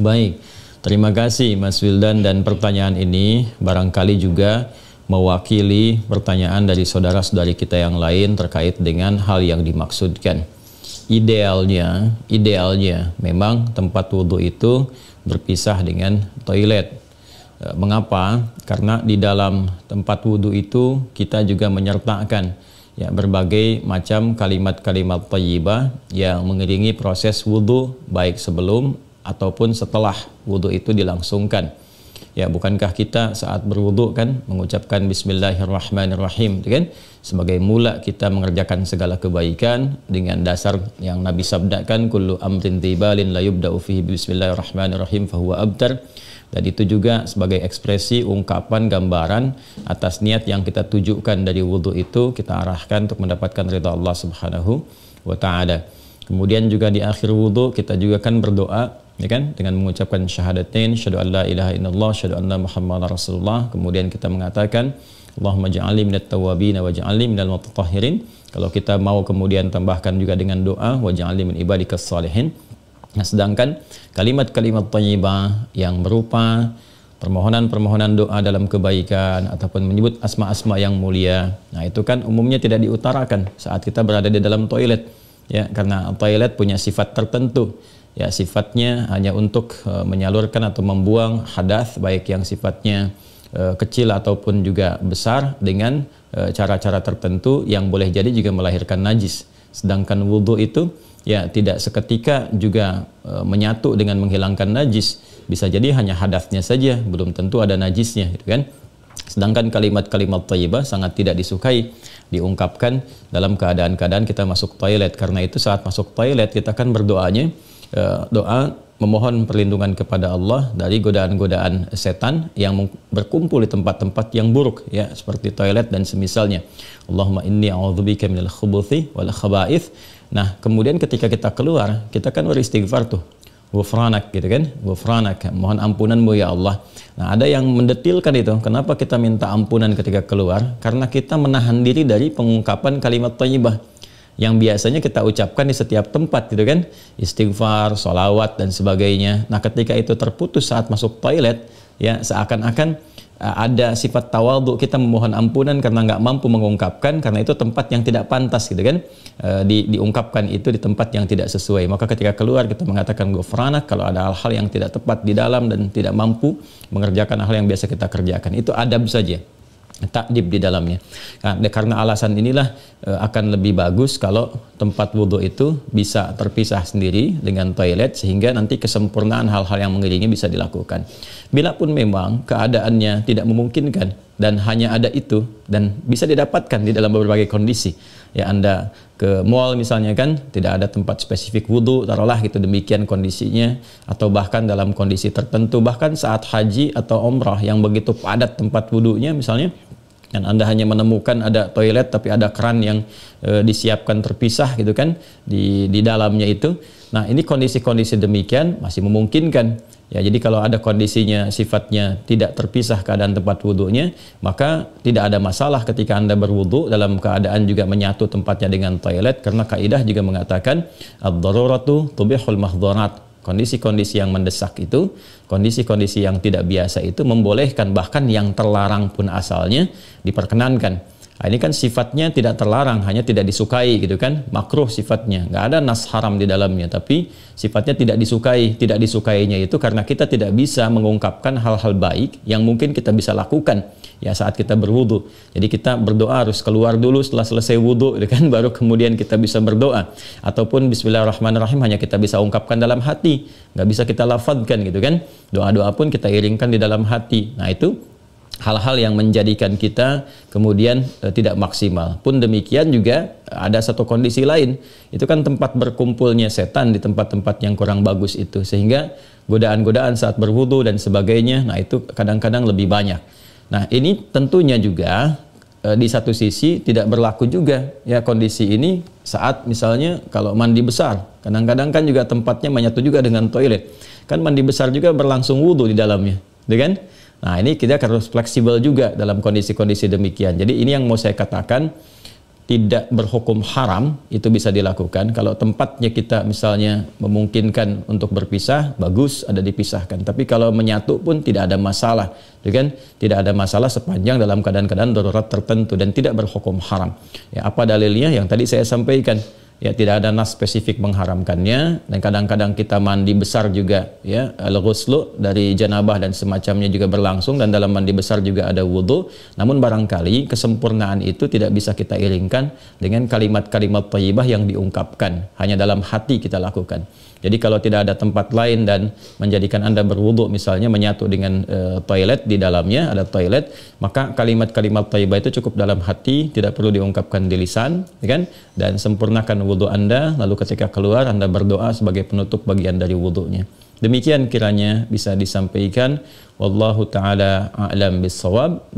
Baik, terima kasih Mas Wildan, dan pertanyaan ini barangkali juga mewakili pertanyaan dari saudara-saudari kita yang lain terkait dengan hal yang dimaksudkan. Idealnya memang tempat wudhu itu berpisah dengan toilet. Mengapa? Karena di dalam tempat wudhu itu kita juga menyertakan ya berbagai macam kalimat-kalimat thayyibah yang mengiringi proses wudhu, baik sebelum ataupun setelah wudhu itu dilangsungkan. Ya, bukankah kita saat berwudhu kan mengucapkan Bismillahirrahmanirrahim, kan? Sebagai mula kita mengerjakan segala kebaikan dengan dasar yang Nabi sabdakan, kullu amrin tibalin la yubda'u fihi Bismillahirrahmanirrahim fahuwa abtar. Dan itu juga sebagai ekspresi ungkapan gambaran atas niat yang kita tujukan dari wudhu itu, kita arahkan untuk mendapatkan ridha Allah Subhanahu wa taala. Kemudian juga di akhir wudhu kita juga kan berdoa, ya kan, dengan mengucapkan syahadatain, syahadu an la ilaha illallah, syahadu anna muhammadar rasulullah. Kemudian kita mengatakan Allahumma ja'alni minat tawwabin wa ja'alni minal mutatahhirin. Kalau kita mau kemudian tambahkan juga dengan doa wa ja'alni min ibadikas salihin. Nah, sedangkan kalimat-kalimat thayyibah yang berupa permohonan-permohonan doa dalam kebaikan ataupun menyebut asma-asma yang mulia, nah itu kan umumnya tidak diutarakan saat kita berada di dalam toilet, ya, karena toilet punya sifat tertentu. Ya, sifatnya hanya untuk menyalurkan atau membuang hadas, baik yang sifatnya kecil ataupun juga besar, dengan cara-cara tertentu yang boleh jadi juga melahirkan najis. Sedangkan wudhu itu ya tidak seketika juga menyatu dengan menghilangkan najis. Bisa jadi hanya hadasnya saja, belum tentu ada najisnya, gitu kan. Sedangkan kalimat-kalimat thayyibah sangat tidak disukai diungkapkan dalam keadaan-keadaan kita masuk toilet. Karena itu saat masuk toilet kita kan berdoanya doa memohon perlindungan kepada Allah dari godaan-godaan setan yang berkumpul di tempat-tempat yang buruk, ya, seperti toilet dan semisalnya. Allahumma inni a'udzubika minal khubuthi wal khaba'ith. Nah, kemudian ketika kita keluar, kita kan beristighfar tuh. Ghufranak, gitu kan? Ghufranak, mohon ampunanmu ya Allah. Nah, ada yang mendetilkan itu. Kenapa kita minta ampunan ketika keluar? Karena kita menahan diri dari pengungkapan kalimat thayyibah yang biasanya kita ucapkan di setiap tempat, gitu kan, istighfar, sholawat dan sebagainya. Nah, ketika itu terputus saat masuk toilet, ya, seakan-akan ada sifat tawadhu, kita memohon ampunan karena nggak mampu mengungkapkan, karena itu tempat yang tidak pantas, gitu kan, diungkapkan itu di tempat yang tidak sesuai. Maka ketika keluar kita mengatakan ghufranak kalau ada hal-hal yang tidak tepat di dalam dan tidak mampu mengerjakan hal yang biasa kita kerjakan. Itu adab saja, takdib di dalamnya. Nah, karena alasan inilah akan lebih bagus kalau tempat wudhu itu bisa terpisah sendiri dengan toilet, sehingga nanti kesempurnaan hal-hal yang mengiringi bisa dilakukan. Bila pun memang keadaannya tidak memungkinkan dan hanya ada itu dan bisa didapatkan di dalam berbagai kondisi, ya, Anda ke mall misalnya kan, tidak ada tempat spesifik wudhu, taruhlah gitu, demikian kondisinya, atau bahkan dalam kondisi tertentu, bahkan saat haji atau umrah yang begitu padat tempat wudhunya misalnya, dan Anda hanya menemukan ada toilet tapi ada keran yang disiapkan terpisah, gitu kan, di dalamnya itu. Nah, ini kondisi-kondisi demikian masih memungkinkan. Ya, jadi kalau ada kondisinya sifatnya tidak terpisah keadaan tempat wudhunya, maka tidak ada masalah ketika Anda berwudhu dalam keadaan juga menyatu tempatnya dengan toilet, karena kaidah juga mengatakan ad-daruratu tubihul mahdharat. Kondisi-kondisi yang mendesak itu, kondisi-kondisi yang tidak biasa itu membolehkan, bahkan yang terlarang pun asalnya diperkenankan. Nah, ini kan sifatnya tidak terlarang, hanya tidak disukai, gitu kan, makruh sifatnya, nggak ada nas haram di dalamnya, tapi sifatnya tidak disukai. Tidak disukainya itu karena kita tidak bisa mengungkapkan hal-hal baik yang mungkin kita bisa lakukan, ya, saat kita berwudu. Jadi kita berdoa harus keluar dulu setelah selesai wudu, gitu kan, baru kemudian kita bisa berdoa. Ataupun Bismillahirrahmanirrahim hanya kita bisa ungkapkan dalam hati, nggak bisa kita lafadzkan, gitu kan. Doa-doa pun kita iringkan di dalam hati. Nah, itu hal-hal yang menjadikan kita kemudian tidak maksimal. Pun demikian juga ada satu kondisi lain, itu kan tempat berkumpulnya setan di tempat-tempat yang kurang bagus itu, sehingga godaan-godaan saat berwudu dan sebagainya, nah itu kadang-kadang lebih banyak. Nah, ini tentunya juga di satu sisi tidak berlaku juga, ya, kondisi ini saat misalnya kalau mandi besar, kadang-kadang kan juga tempatnya menyatu juga dengan toilet, kan mandi besar juga berlangsung wudu di dalamnya, kan? Nah, ini kita harus fleksibel juga dalam kondisi-kondisi demikian. Jadi ini yang mau saya katakan, tidak berhukum haram, itu bisa dilakukan. Kalau tempatnya kita misalnya memungkinkan untuk berpisah, bagus ada dipisahkan. Tapi kalau menyatu pun tidak ada masalah, kan? Tidak ada masalah sepanjang dalam keadaan-keadaan darurat tertentu dan tidak berhukum haram. Ya, apa dalilnya? Yang tadi saya sampaikan. Ya, tidak ada nas spesifik mengharamkannya, dan kadang-kadang kita mandi besar juga, ya, al-ghuslu dari janabah dan semacamnya juga berlangsung, dan dalam mandi besar juga ada wudu. Namun barangkali kesempurnaan itu tidak bisa kita iringkan dengan kalimat-kalimat thayyibah yang diungkapkan, hanya dalam hati kita lakukan. Jadi kalau tidak ada tempat lain dan menjadikan Anda berwudu, misalnya menyatu dengan toilet, di dalamnya ada toilet, maka kalimat-kalimat thayyibah itu cukup dalam hati, tidak perlu diungkapkan di lisan, kan? Dan sempurnakan wudu Anda, lalu ketika keluar Anda berdoa sebagai penutup bagian dari wudunya. Demikian kiranya bisa disampaikan. Wallahu ta'ala a'lam bissawab.